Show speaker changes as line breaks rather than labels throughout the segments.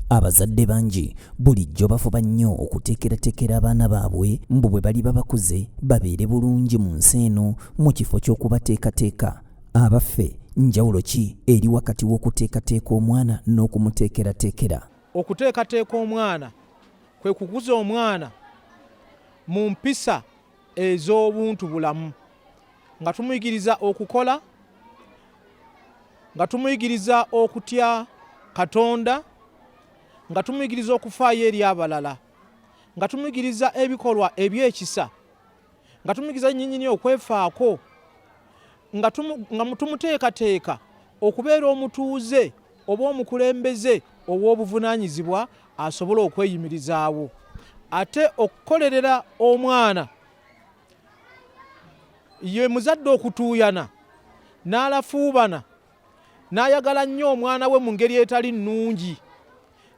Abazadde bangi bulijjo bafuba nnyo okuteekerateekera abaana baabwe mbu bwe bali babakuze babeere bulungi mu nsi eno mu kifo ky'okubateekateeka. Abaffe njawulo ki eri wakati w'okuteekateeka omwana n'okumuteekerateekera?
Okuteekateeka omwana kwe kukuza omwana mu mpisa ez'obuntu bulamu, nga tumuyigiriza okukola, nga tumuyigiriza okutya Katonda, nga tumuyigiriza okufaayo eri abalala, nga tumuyigiriza ebikolwa ebyekisa, nga tumuyigiriza nnyinnyini okwefaako, nga tumuteekateeka okubeera omutuuze oba omukulembeze ow'obuvunaanyizibwa asobole okweyimirizaawo. Ate okukolerera omwana ye muzadde okutuuyana n'alafuubana n'ayagala nnyo omwana we mu ngeri etali nnungi,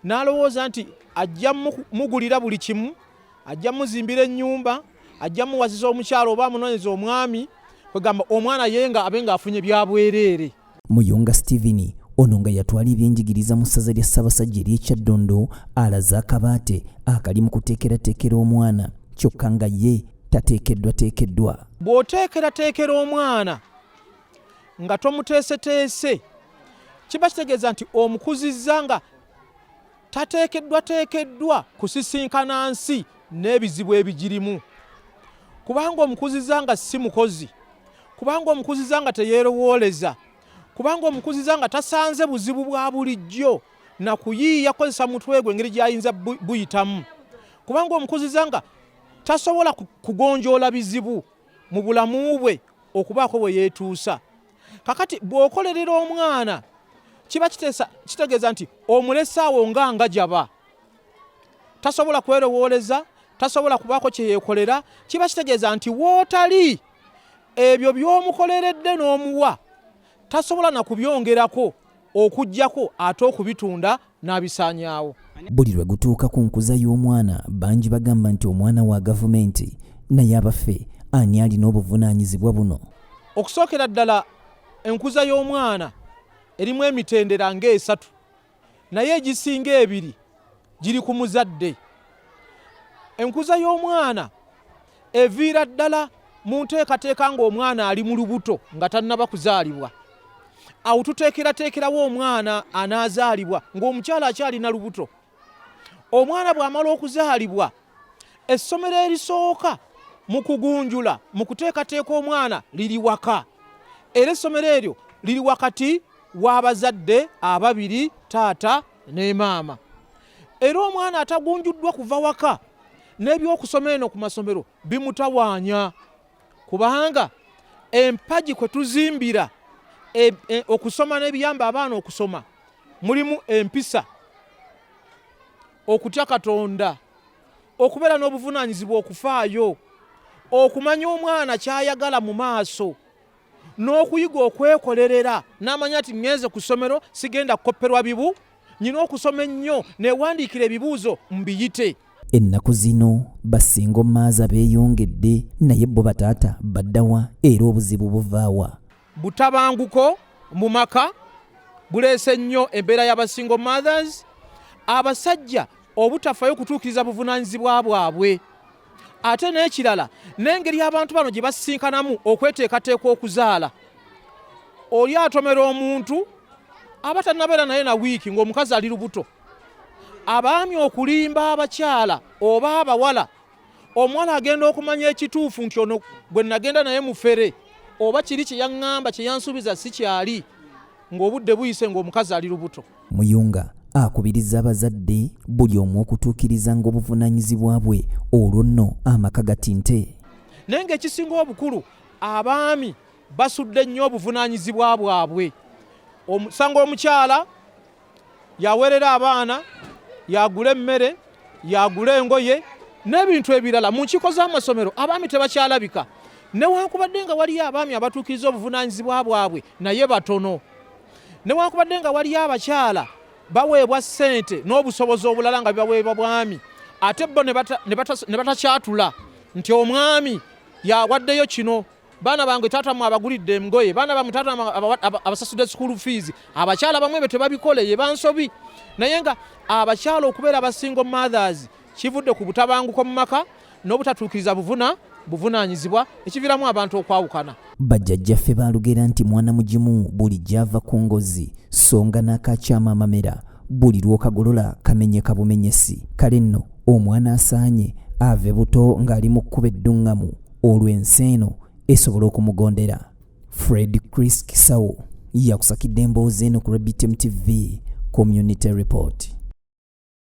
n'alowooza nti ajja mugulira buli kimu, ajja muzimbira ennyumba, ajja muwasiza omukyalo oba amunoonyeza omwami, kwegamba omwana ye nga abe ng'afunye bya bwereere.
Muyonga Stephen ono nga yatwala ebyenjigiriza mu ssaza lya Ssaabasajja ery'e Kyaddondo alaze akabaate akali mu kuteekerateekera omwana, kyokka nga ye tateekeddwateekeddwa.
Bw'oteekerateekera omwana nga tomuteeseteese, kiba kitegeeza nti omukuzizza nga tateekeddwateekeddwa kusisinkana nsi n'ebizibu ebigirimu. Kubanga omukuzizza nga si mukozi, kubanga omukuzizza nga teyeerowooleza, kubanga omukuzizza nga tasanze buzibu bwa bulijjo na kuyiiya kozesa mutwe gwe engeri gy'ayinza buyitamu, kubanga omukuzizza nga tasobola kugonjoola bizibu mu bulamu bwe okubaako bwe yeetuusa. Kakati bw'okolerera omwana kiba kitegeeza nti omulesaawo nga jaba, tasobola kwerowooleza, tasobola kubaako kye yeekolera. Kiba kitegeeza nti wootali ebyo by'omukoleredde n'omuwa tasobola na kubyongerako okuggyako ate okubitunda n'abisaanyaawo.
Buli lwe gutuuka ku nkuza y'omwana bangi bagamba nti omwana wa gavumenti, naye abaffe ani alina obuvunaanyizibwa buno?
Okusookera ddala enkuza y'omwana erimu emitendera ng'esatu, naye egisinga ebiri giri ku muzadde. Enkuza y'omwana eviira ddala mu nteekateeka ng'omwana ali mu lubuto nga tannaba kuzaalibwa. Awo tuteekerateekerawo omwana anaazaalibwa ng'omukyala akyalina lubuto. Omwana bw'amala okuzaalibwa, essomero erisooka mu kugunjula mu kuteekateeka omwana liri waka, era essomero eryo liri wakati w'abazadde ababiri, taata ne maama. Era omwana atagunjuddwa kuva waka n'ebyokusoma eno ku masomero bimutawaanya, kubanga empagi kwe tuzimbira okusoma n'ebiyamba abaana okusoma mulimu empisa, okutya Katonda, okubeera n'obuvunaanyizibwa okufaayo, okumanya omwana ky'ayagala mu maaso, n'okuyiga okwekolerera n'amanya ati ngenze ku ssomero sigenda kukopperwa bibu, nyina okusoma ennyo neewandiikira ebibuuzo mbiyite.
Ennaku zino basinga omaaza beeyongedde, naye bo bataata baddawa era obuzibu buvaawa?
Butabanguko mu maka buleese nnyo embeera y'abasingle mothers, abasajja obutafaayo kutuukiriza buvunaanyizibwa bwabwe. Ate n'ekirala n'engeri abantu bano gye basisinkanamu okweteekateeka okuzaala. Oli atomera omuntu aba tannabeera naye na wiiki ng'omukazi ali lubuto. Abaami okulimba abakyala oba abawala, omuwala agenda okumanya ekituufu nti ono gwe nagenda naye mufere oba kiri kye yaŋŋamba kye yansuubiza si kyali, ng'obudde buyise ng'omukazi ali lubuto.
Muyunga akubiriza abazadde buli omu okutuukiriza ng'obuvunaanyizibwa bwe, olwo nno amaka gatinte.
Naye ng'ekisinga obukulu abaami basudde nnyo obuvunaanyizibwa bwabwe. Osanga omukyala yaweerera abaana, yagula emmere, yagula engoye n'ebintu ebirala. Mu nkiiko z'amasomero abaami tebakyalabika, newankubadde nga waliyo abaami abatuukiriza obuvunaanyizibwa bwabwe naye batono, newankubadde nga waliyo abakyala baweebwa ssente n'obusobozi obulala nga bibaweebwa bwami, ate bo ne batakyatula nti omwami yawaddeyo kino, baana bange taata mu abagulidde emgoye, baana bamwe taata abasasudde school fees, abakyala bamwe be tebabikole ye bansobi. Naye nga abakyala okubeera abasingle mothers kivudde ku butabanguko mu maka n'obutatuukiriza buvunaanyizibwa ekiviramu abantu okwawukana.
Bajjajjaffe baalugera nti mwana mugimu buli gy'ava ku ngozi songa n'akakyama amamera buli lw'okagolola kamenyeka bumenyesi. Kale nno omwana asaanye ave buto ng'ali mu kkuba edduŋŋamu olwo ensi eno esobola okumugondera. Fred Chris Kisawo yakusakidde emboozi eno ku BTM TV Community Report.